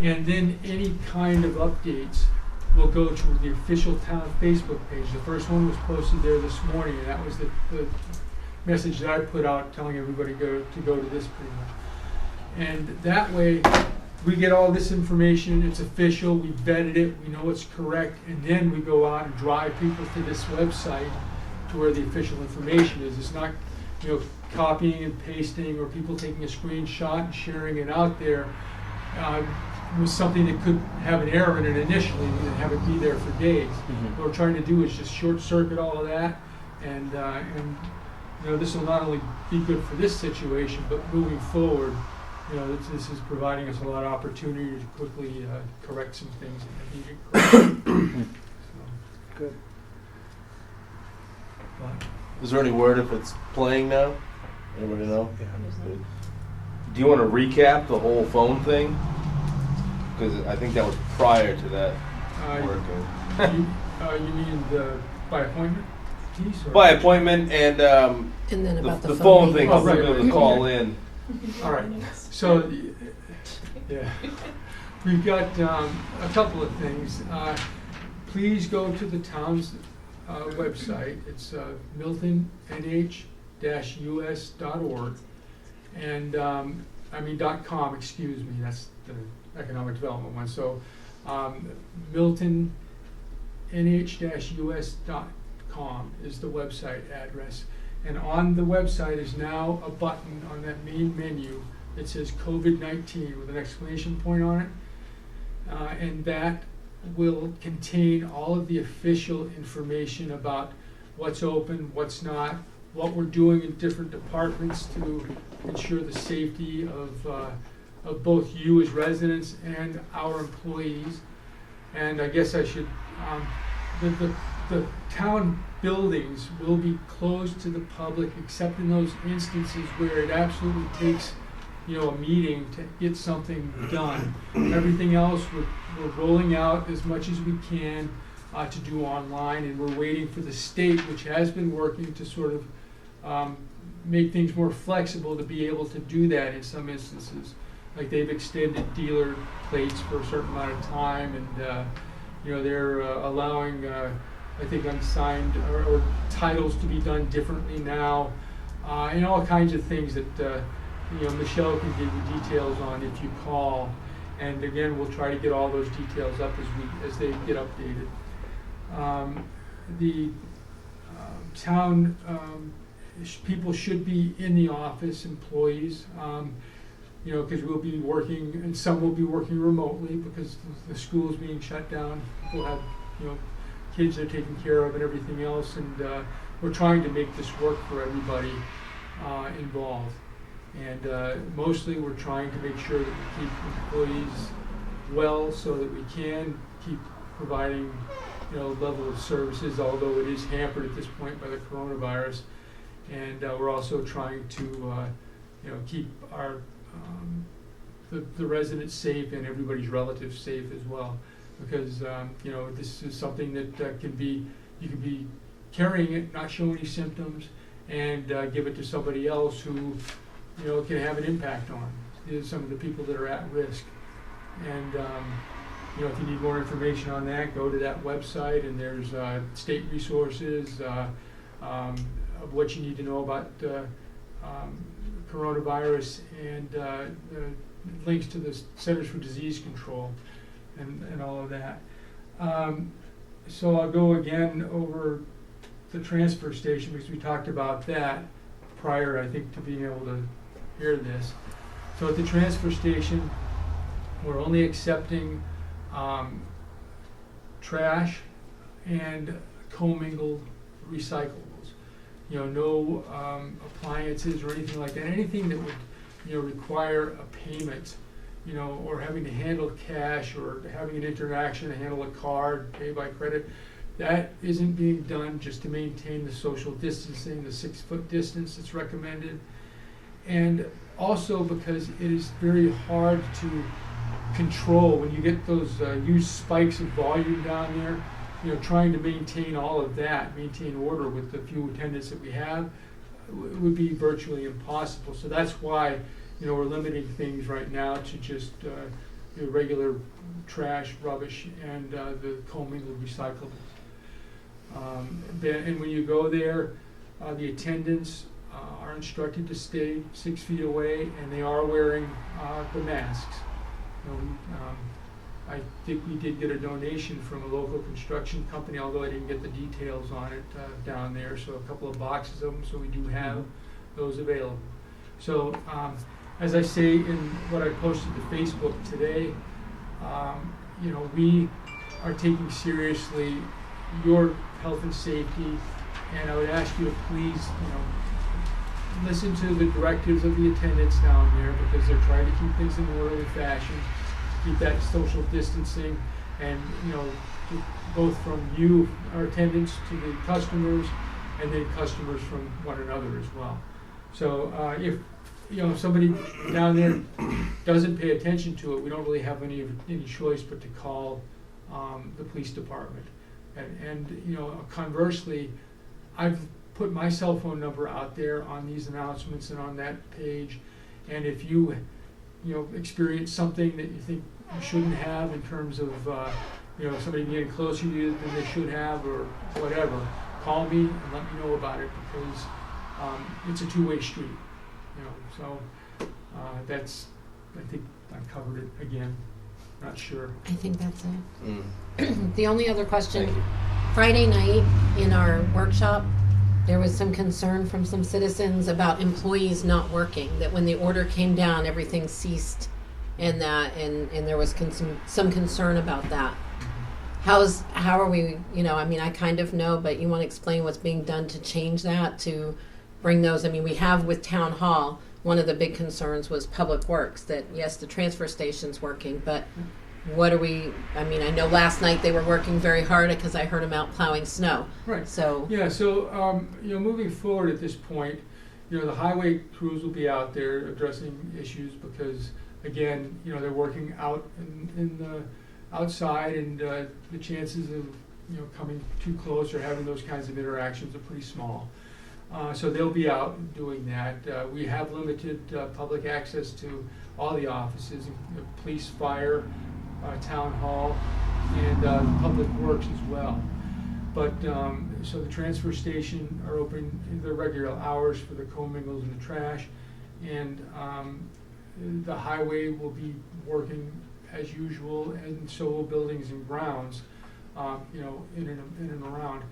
And then any kind of updates will go to the official town Facebook page. The first one was posted there this morning, and that was the message that I put out telling everybody to go to this pretty much. And that way, we get all this information, it's official, we vetted it, we know it's correct, and then we go out and drive people to this website to where the official information is. It's not, copying and pasting or people taking a screenshot and sharing it out there. Was something that could have an error in it initially and have it be there for days. Mm-hmm. What we're trying to do is just short circuit all of that, and this will not only be good for this situation, but moving forward, this is providing us a lot of opportunity to quickly correct some things that need to be corrected. Good. But, Is there any word if it's playing now? Anybody know? Yeah. Good. Do you want to recap the whole phone thing? Because I think that was prior to that working. you mean the by appointment piece? Or? By appointment and then about the the phone thing, Oh, to right, be able to right. call in. All right. So, yeah, we've got a couple of things. Please go to the town's website. It's Milton NH-US.org, and .com. Excuse me. That's the economic development one. So, Milton NH-US.com is the website address. And on the website is now a button on that main menu that says COVID-19 with an exclamation point on it. And that will contain all of the official information about what's open, what's not, what we're doing in different departments to ensure the safety of both you as residents and our employees. And I guess I should, the town buildings will be closed to the public except in those instances where it absolutely takes, a meeting to get something done. Everything else, we're rolling out as much as we can to do online, and we're waiting for the state, which has been working to sort of make things more flexible to be able to do that in some instances. Like they've extended dealer plates for a certain amount of time, and they're allowing I think unsigned or titles to be done differently now, and all kinds of things that Michelle can give you details on if you call. And again, we'll try to get all those details up as they get updated. The town people should be in the office, employees, because we'll be working, and some will be working remotely because the school is being shut down. People have, kids they're taking care of and everything else, and we're trying to make this work for everybody involved. And mostly we're trying to make sure that we keep employees well so that we can keep providing, level of services, although it is hampered at this point by the coronavirus. And we're also trying to, keep our the residents safe and everybody's relatives safe as well, because this is something that you can be carrying it, not show any symptoms, and give it to somebody else who can have an impact on some of the people that are at risk. And if you need more information on that, go to that website, and there's state resources of what you need to know about coronavirus, and links to the Centers for Disease Control and all of that. So I'll go again over the transfer station because we talked about that prior, I think, to being able to hear this. So at the transfer station, we're only accepting trash and commingled recyclables. No appliances or anything like that. Anything that would, require a payment, or having to handle cash or having an interaction to handle a card, pay by credit. That isn't being done, just to maintain the social distancing, the 6-foot distance that's recommended. And also because it is very hard to control when you get those huge spikes of volume down there. Trying to maintain all of that, maintain order with the few attendants that we have, would be virtually impossible. So that's why, we're limiting things right now to just your regular trash, rubbish, and the commingled recyclables. And when you go there, the attendants are instructed to stay 6 feet away, and they are wearing the masks. You know, I think we did get a donation from a local construction company, although I didn't get the details on it down there, so a couple of boxes of them, so we do have those available. So, as I say in what I posted to Facebook today, you know, we are taking seriously your health and safety, and I would ask you to please, you know, listen to the directives of the attendants down there, because they're trying to keep things in an orderly fashion, keep that social distancing, and, you know, both from you, our attendants, to the customers, and then customers from one another as well. So if, you know, somebody down there doesn't pay attention to it, we don't really have any choice but to call the police department. And you know, conversely, I've put my cell phone number out there on these announcements and on that page, and if you know, experience something that you think you shouldn't have in terms of you know, somebody getting closer to you than they should have or whatever, call me and let me know about it, because it's a two-way street, you know. So that's, I think I covered it again. Not sure. I think that's it. Mm. The only other question, Thank you. Friday night in our workshop, there was some concern from some citizens about employees not working, that when the order came down, everything ceased, and there was some concern about that. How are we, you know, I mean, I kind of know, but you want to explain what's being done to change that, to bring those, I mean, we have with Town Hall, one of the big concerns was Public Works, that yes, the transfer station's working, but what are we, I mean, I know last night they were working very hard because I heard them out plowing snow. Right. So. Yeah, so, you know, moving forward at this point, you know, the highway crews will be out there addressing issues because, again, you know, they're working out in the outside, and the chances of, you know, coming too close or having those kinds of interactions are pretty small. So they'll be out doing that. We have limited public access to all the offices, police, fire, town hall, and public works as well. But so the transfer station are open in their regular hours for the commingles and the trash, and the highway will be working as usual, and so will buildings and grounds, you know, in and around.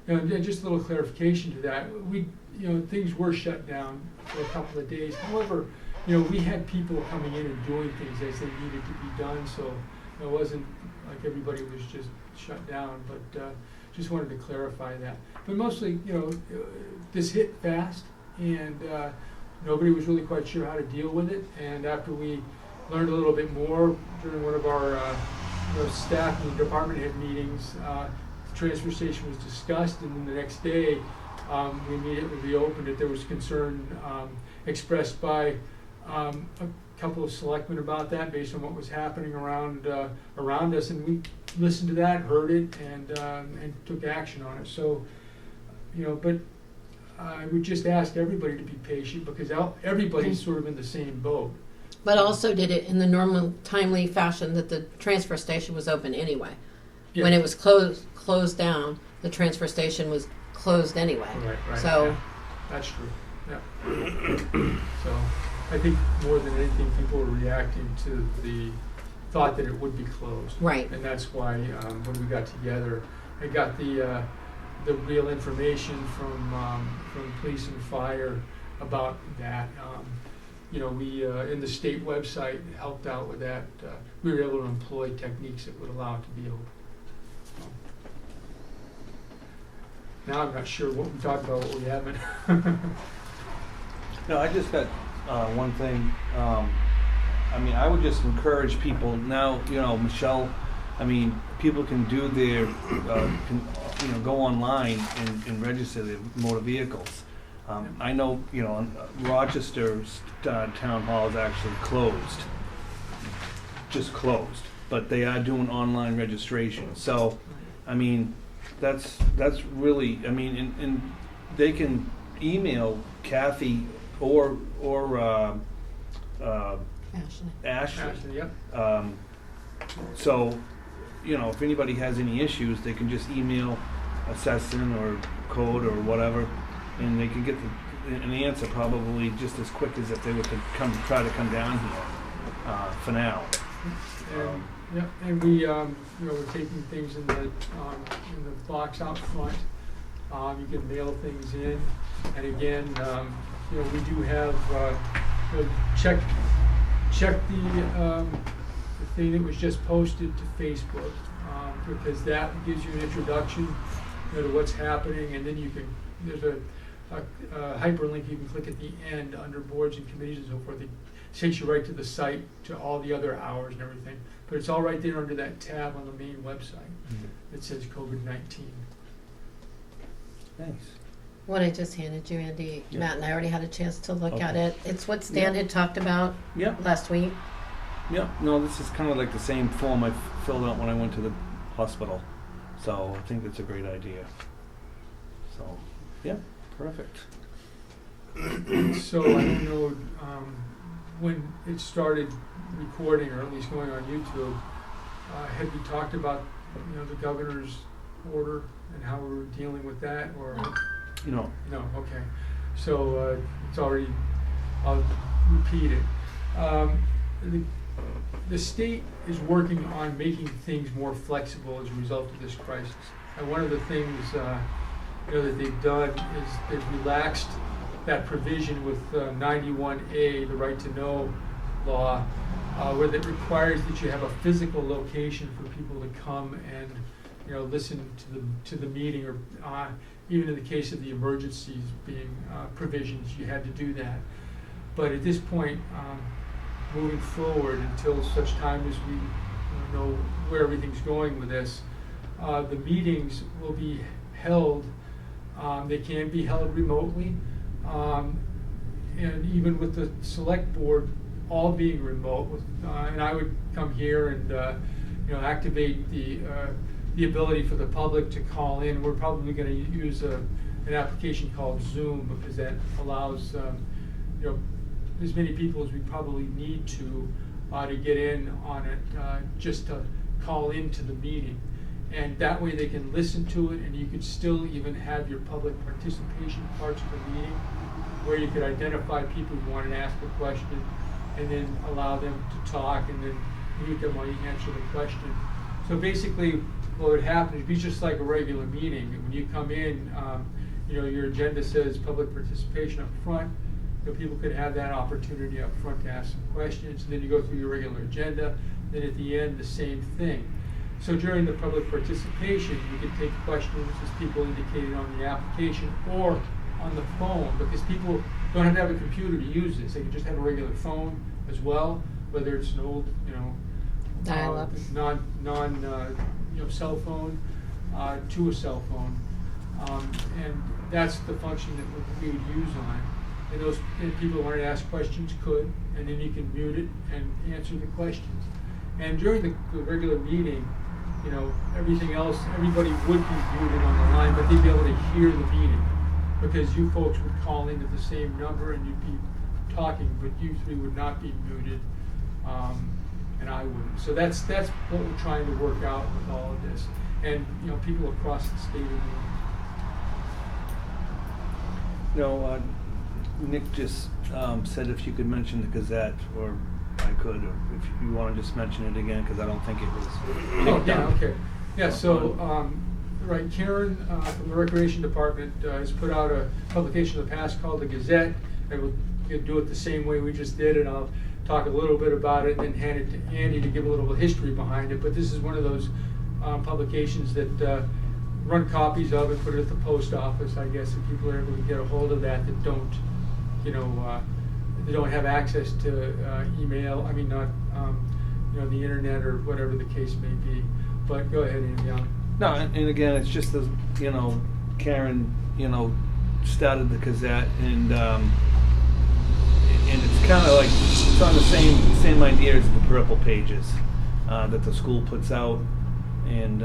And just a little clarification to that, you know, things were shut down for a couple of days. However, you know, we had people coming in and doing things as they needed to be done, so it wasn't like everybody was just shut down, but just wanted to clarify that. But mostly, you know, this hit fast, and nobody was really quite sure how to deal with it, and after we learned a little bit more during one of our you know, staff and department head meetings, the transfer station was discussed, and then the next day we immediately reopened it. There was concern expressed by a couple of selectmen about that based on what was happening around us, and we listened to that, heard it, and took action on it. So, you know, but I would just ask everybody to be patient, because everybody's sort of in the same boat. But also did it in the normal, timely fashion that the transfer station was open anyway. Yeah. When it was closed down, the transfer station was closed anyway. Right. So. Yeah. That's true. Yeah. So I think more than anything, people were reacting to the thought that it would be closed. Right. And that's why when we got together, I got the real information from police and fire about that. You know, we in the state website helped out with that. We were able to employ techniques that would allow it to be open. Now I'm not sure what we talked about, what we haven't. No, I just got one thing. I mean, I would just encourage people now, you know, Michelle, I mean, people can do their, you know, go online and register their motor vehicles. I know, you know, Rochester's town hall is actually closed, just closed, but they are doing online registration. So, I mean, that's really, I mean, and they can email Kathy or Ashley. Yep. So, if anybody has any issues, they can just email Assessment or Code or whatever, and they can get an answer probably just as quick as if they were to try to come down here for now. And, yeah, and we, we're taking things in the box out front. You can mail things in, and again, we do have, check the thing that was just posted to Facebook, because that gives you an introduction, to what's happening, and then there's a hyperlink you can click at the end under boards and committees and so forth. It takes you right to the site, to all the other hours and everything. But it's all right there under that tab on the main website. It says COVID-19. Thanks. What I just handed you, Andy, Yeah. Matt and I already had a chance to look at Okay. it. It's what Stan Yeah. had talked about Yeah. last week. Yeah, no, this is kind of like the same form I filled out when I went to the hospital. So I think it's a great idea. So, yeah, perfect. So I don't know when it started recording, or at least going on YouTube, had we talked about the governor's order and how we were dealing with that, or no? Okay, so it's already. I'll repeat it. The state is working on making things more flexible as a result of this crisis. And one of the things that they've done is they've relaxed that provision with 91A, the right to know law, where it requires that you have a physical location for people to come and listen to the meeting, or even in the case of the emergencies being provisions, you had to do that. But at this point, moving forward, until such time as we know where everything's going with this, the meetings will be held. They can be held remotely, and even with the select board all being remote, and I would come here and activate the ability for the public to call in. We're probably going to use an application called Zoom, because that allows as many people as we probably need to get in on it, just to call into the meeting. And that way they can listen to it, and you could still even have your public participation parts of the meeting, where you could identify people who wanted to ask a question, and then allow them to talk, and then mute them while you answer the question. So basically, what would happen is it'd be just like a regular meeting. When you come in, your agenda says public participation up front. People could have that opportunity up front to ask some questions, and then you go through your regular agenda. Then at the end, the same thing. So during the public participation, you can take questions, as people indicated on the application, or on the phone, because people don't have to have a computer to use this. They can just have a regular phone as well, whether it's an old, Dial-up. cell phone to a cell phone, and that's the function that we would use on it. And people who wanted to ask questions could, and then you can mute it and answer the questions. And during the regular meeting, everything else, everybody would be muted on the line, but they'd be able to hear the meeting, because you folks would call in at the same number and you'd be talking, but you three would not be muted, and I wouldn't. So that's what we're trying to work out with all of this. And people across the state are doing. Nick just said if you could mention the Gazette, or I could, or if you want to just mention it again, because I don't think it was picked up. Okay. Yeah, so, right, Karen from the Recreation Department has put out a publication in the past called the Gazette, and we'll do it the same way we just did, and I'll talk a little bit about it and then hand it to Andy to give a little history behind it. But this is one of those publications that run copies of and put it at the post office, I guess, if people are able to get a hold of that don't they don't have access to email. I mean, not the internet or whatever the case may be. But go ahead, Andy. No, and again, it's just the Karen started the Gazette, and it's kind of like it's on the same idea as the Purple Pages that the school puts out, and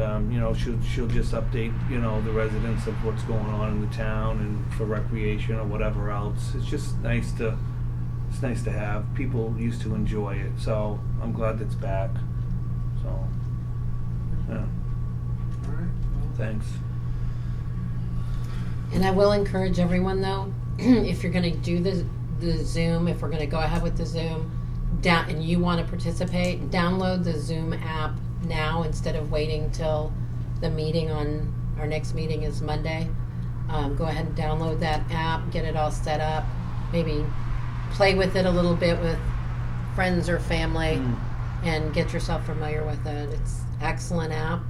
she'll just update the residents of what's going on in the town and for recreation or whatever else. It's just nice to have. People used to enjoy it, so I'm glad it's back. So, yeah, All right, well, thanks. And I will encourage everyone though, if you're gonna do the Zoom, if we're gonna go ahead with the Zoom, and you wanna participate, download the Zoom app now instead of waiting till the meeting our next meeting is Monday. Go ahead and download that app, get it all set up, maybe play with it a little bit with friends or family and get yourself familiar with it. It's an excellent app.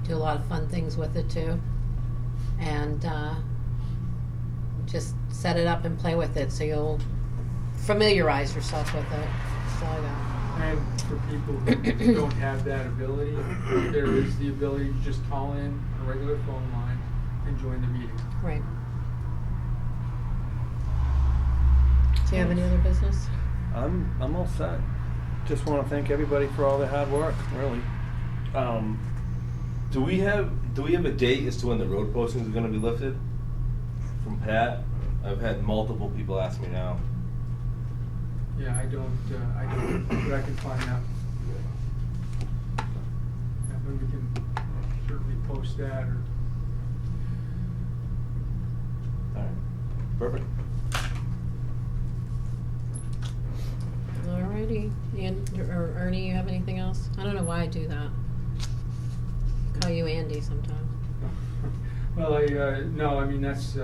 Do a lot of fun things with it too. And just set it up and play with it so you'll familiarize yourself with it. That's all I got. and for people who don't have that ability, there is the ability to just call in on a regular phone line and join the meeting. Right. Do you have any other business? I'm all set. Just want to thank everybody for all their hard work, really. Do we have a date as to when the road postings are gonna be lifted? From Pat? I've had multiple people ask me now. Yeah, I don't, but I can find out. Yeah, when we can certainly post that or. Alright, perfect. Alrighty. Or Ernie, you have anything else? I don't know why I do that. Call you Andy sometimes. Well, no, I mean, that's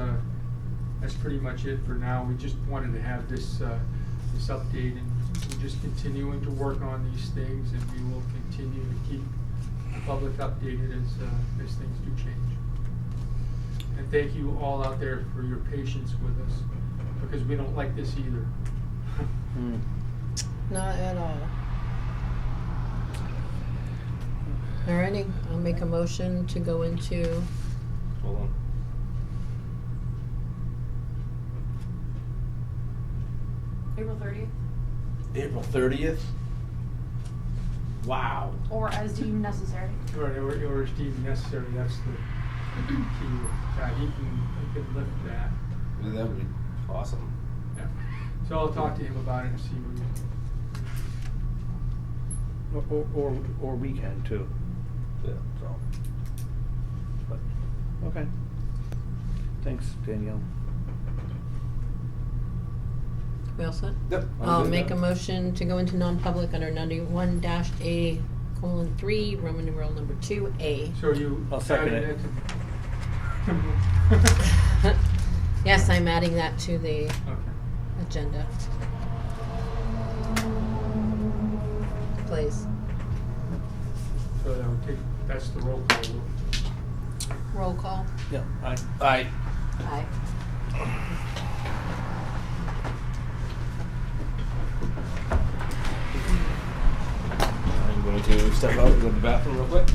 pretty much it for now. We just wanted to have this update, and we're just continuing to work on these things, and we will continue to keep the public updated as things do change. And thank you all out there for your patience with us, because we don't like this either. Not at all. Alrighty, I'll make a motion to go into, Hold on. April 30th, April 30th? Wow. or as deemed necessary. Or if deemed necessary, that's the key. He can lift that. That would be awesome. Yeah. So I'll talk to him about it and see what Or weekend too. Yeah. So, but okay. Thanks, Danielle. we all set? Yep. I'll make a motion to go into non-public under 91-A:3, Roman numeral number 2A. So you. I'll second adding it. to- Yes, I'm adding that to the Okay. agenda. Please. So that would take, that's the roll call. Roll call. Yeah. Aye. Aye. Aye. I'm going to step out and go to the bathroom real quick.